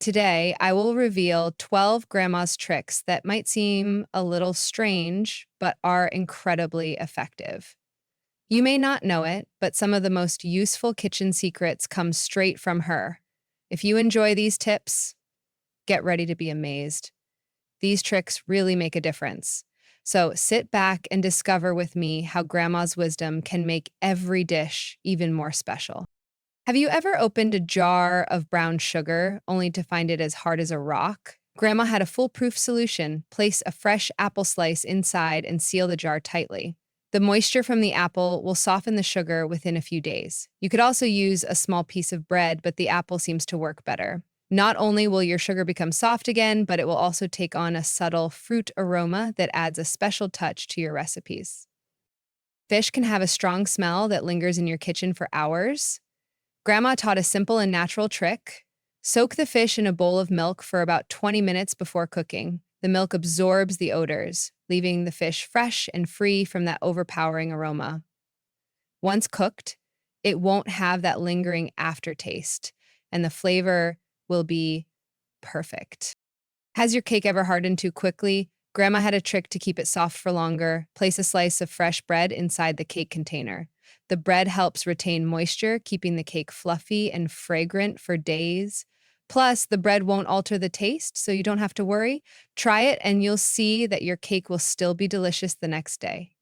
Today, I will reveal 12 grandma's tricks that might seem a little strange, but are incredibly effective. You may not know it, but some of the most useful kitchen secrets come straight from her. If you enjoy these tips, get ready to be amazed. These tricks really make a difference. So sit back and discover with me how grandma's wisdom can make every dish even more special. Have you ever opened a jar of brown sugar only to find it as hard as a rock? Grandma had a foolproof solution. Place a fresh apple slice inside and seal the jar tightly. The moisture from the apple will soften the sugar within a few days. You could also use a small piece of bread, but the apple seems to work better. Not only will your sugar become soft again, but it will also take on a subtle fruit aroma that adds a special touch to your recipes. Fish can have a strong smell that lingers in your kitchen for hours. Grandma taught a simple and natural trick. Soak the fish in a bowl of milk for about 20 minutes before cooking. The milk absorbs the odors, leaving the fish fresh and free from that overpowering aroma. Once cooked, it won't have that lingering aftertaste, and the flavor will be perfect. Has your cake ever hardened too quickly? Grandma had a trick to keep it soft for longer. Place a slice of fresh bread inside the cake container. The bread helps retain moisture, keeping the cake fluffy and fragrant for days. Plus, the bread won't alter the taste, so you don't have to worry. Try it, and you'll see that your cake will still be delicious the next day.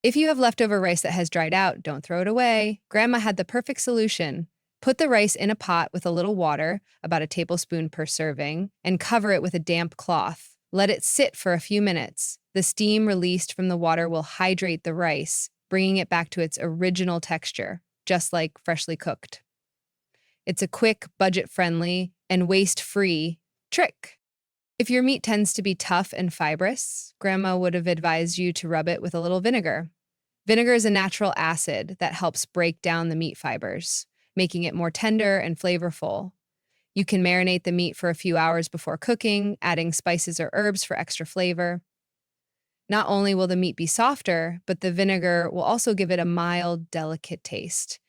If you have leftover rice that has dried out, don't throw it away. Grandma had the perfect solution. Put the rice in a pot with a little water, about a tablespoon per serving, and cover it with a damp cloth. Let it sit for a few minutes. The steam released from the water will hydrate the rice, bringing it back to its original texture, just like freshly cooked. It's a quick, budget-friendly, and waste-free trick. If your meat tends to be tough and fibrous, Grandma would have advised you to rub it with a little vinegar. Vinegar is a natural acid that helps break down the meat fibers, making it more tender and flavorful. You can marinate the meat for a few hours before cooking, adding spices or herbs for extra flavor. Not only will the meat be softer, but the vinegar will also give it a mild, delicate taste.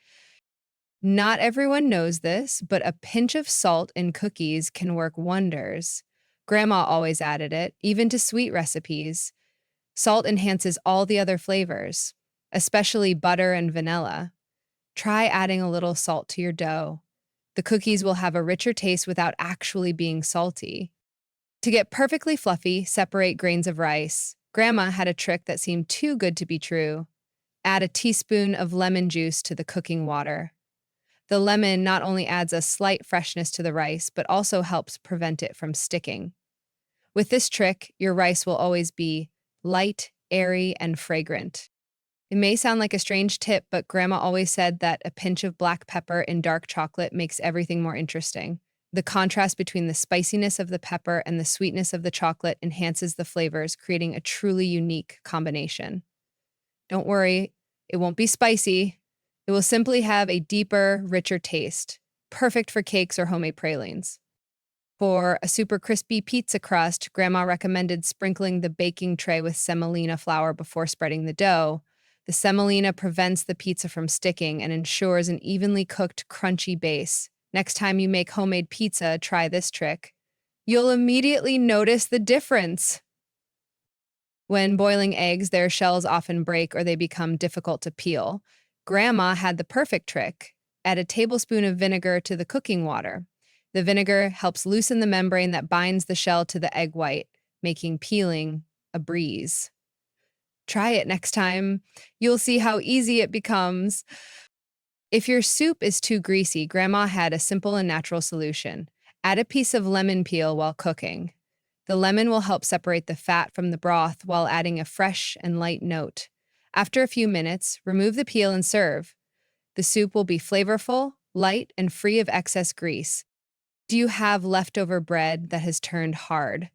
Not everyone knows this, but a pinch of salt in cookies can work wonders. Grandma always added it, even to sweet recipes. Salt enhances all the other flavors, especially butter and vanilla. Try adding a little salt to your dough. The cookies will have a richer taste without actually being salty. To get perfectly fluffy, separate grains of rice. Grandma had a trick that seemed too good to be true. Add a teaspoon of lemon juice to the cooking water. The lemon not only adds a slight freshness to the rice, but also helps prevent it from sticking. With this trick, your rice will always be light, airy, and fragrant. It may sound like a strange tip, but Grandma always said that a pinch of black pepper in dark chocolate makes everything more interesting. The contrast between the spiciness of the pepper and the sweetness of the chocolate enhances the flavors, creating a truly unique combination. Don't worry, it won't be spicy. It will simply have a deeper, richer taste, perfect for cakes or homemade pralines. For a super crispy pizza crust, Grandma recommended sprinkling the baking tray with semolina flour before spreading the dough. The semolina prevents the pizza from sticking and ensures an evenly cooked, crunchy base. Next time you make homemade pizza, try this trick. You'll immediately notice the difference. When boiling eggs, their shells often break or they become difficult to peel. Grandma had the perfect trick. Add a tablespoon of vinegar to the cooking water. The vinegar helps loosen the membrane that binds the shell to the egg white, making peeling a breeze. Try it next time. You'll see how easy it becomes. If your soup is too greasy, Grandma had a simple and natural solution. Add a piece of lemon peel while cooking. The lemon will help separate the fat from the broth while adding a fresh and light note. After a few minutes, remove the peel and serve. The soup will be flavorful, light, and free of excess grease. Do you have leftover bread that has turned hard?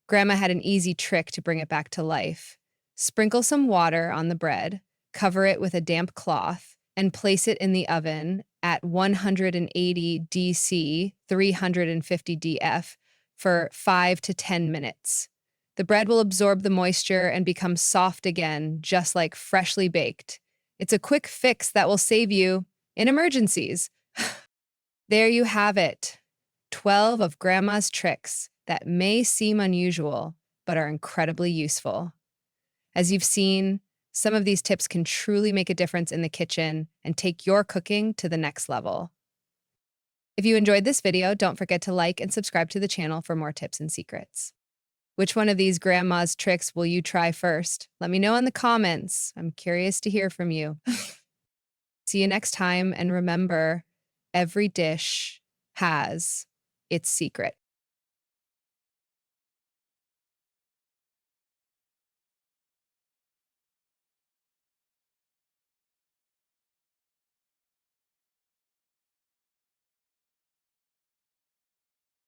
Grandma had an easy trick to bring it back to life. Sprinkle some water on the bread, cover it with a damp cloth, and place it in the oven at 180 DC, 350 DF for 5 to 10 minutes. The bread will absorb the moisture and become soft again, just like freshly baked. It's a quick fix that will save you in emergencies. There you have it. 12 of Grandma's tricks that may seem unusual, but are incredibly useful. As you've seen, some of these tips can truly make a difference in the kitchen and take your cooking to the next level. If you enjoyed this video, don't forget to like and subscribe to the channel for more tips and secrets. Which one of these grandma's tricks will you try first? Let me know in the comments. I'm curious to hear from you. See you next time, and remember, every dish has its secret.